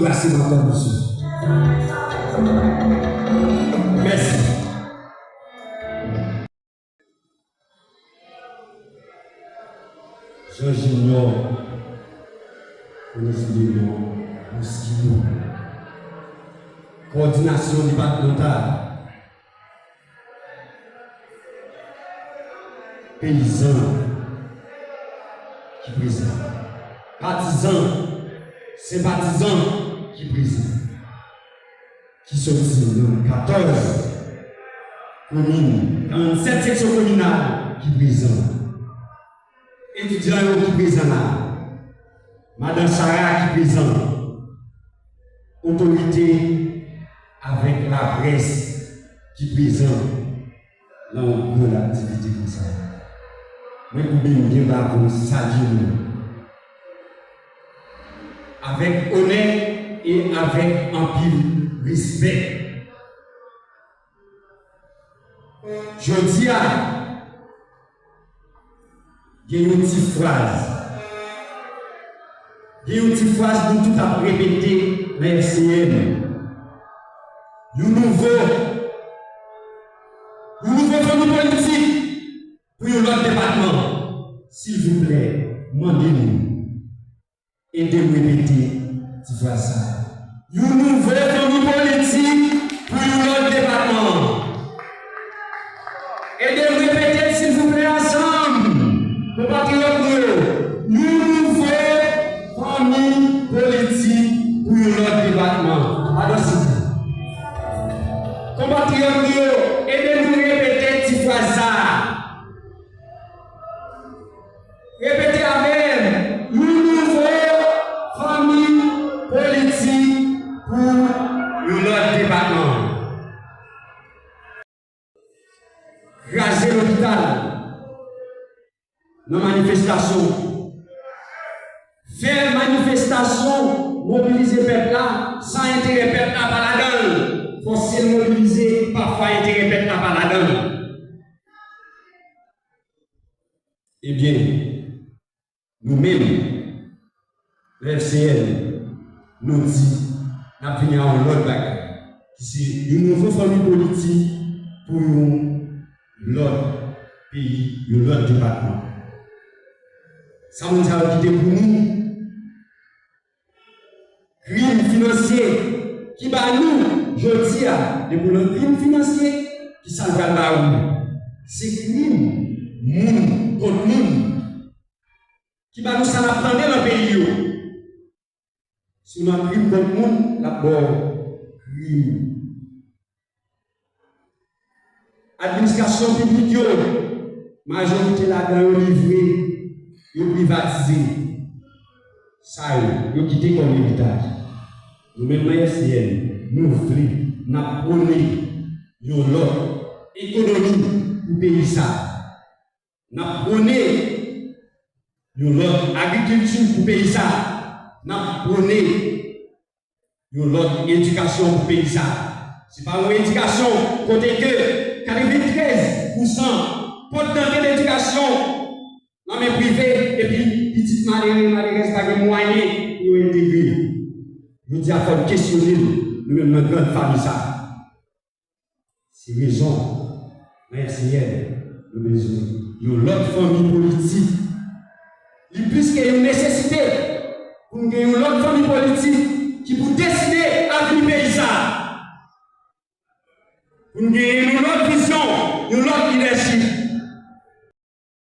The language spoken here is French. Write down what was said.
Merci d'entendre monsieur. Merci. Jean-Junior, Onesphore Mosquito, coordination départementale, paysans qui président, partisans, sympathisants qui président, qui sont dans 14 communes, dans 7 sections communales qui président. Étudiants qui présent là, Madame Sarah qui présente, autorité avec la presse qui présente dans l'activité comme ça. Mais vous bien pour saluer avec honneur et avec un pile respect. Je dis à il y a une petite phrase. Il y a une petite phrase pour tout à répéter dans FCN. Un nouveau famille politique pour l'autre département. S'il vous plaît, demandez-nous. Aidez-nous à répéter cette phrase. Un nouveau famille politique pour l'autre département. Aidez-nous à répéter, s'il vous plaît, ensemble. Compatriotes, nous faisons famille politique pour notre département. Attention. Compatriotes, aidez-nous à répéter cette phrase. Répétez avec. Nous faisons famille politique pour notre département. Raser l'hôpital. Nos manifestations. Faire manifestation, mobiliser le peuple là, sans intérêt peuple là par la donne. Forcer mobiliser, parfois intérêt peuple là par la donne. Eh bien, nous-mêmes, le FCN, nous dit, nous avons fini en l'autre bagarre. C'est une nouvelle famille politique pour l'autre pays, l'autre département. Ça nous a quitté pour nous. Crime financier qui bat nous, je dis à, pour le crime financier qui s'en va là où. C'est crime, moun contre moun, qui bat nous, ça n'a pas dans le pays. Si nous avons crime contre moun, d'abord, crime. Administration publique, majorité là-dedans, livrée. Ils privatisé, ça y est, quitté comme héritage. Nous-mêmes, FCN, nous voulons, nous prôner une autre économie pour payer ça. Nous prôner une autre agriculture pour payer ça. Nous prôner une autre éducation pour payer ça. Ce n'est pas une éducation côté que 93% pour l'éducation. Non mais privé, et puis petite malheureuse, pas de moyens pour intégrer. Je dis à faire questionner nous-mêmes notre grande famille ça. C'est raison, merci elle, nous besoin. L'autre famille politique, plus qu'il y a une nécessité pour nous une autre famille politique qui peut décider à venir pays ça. Pour nous une autre vision.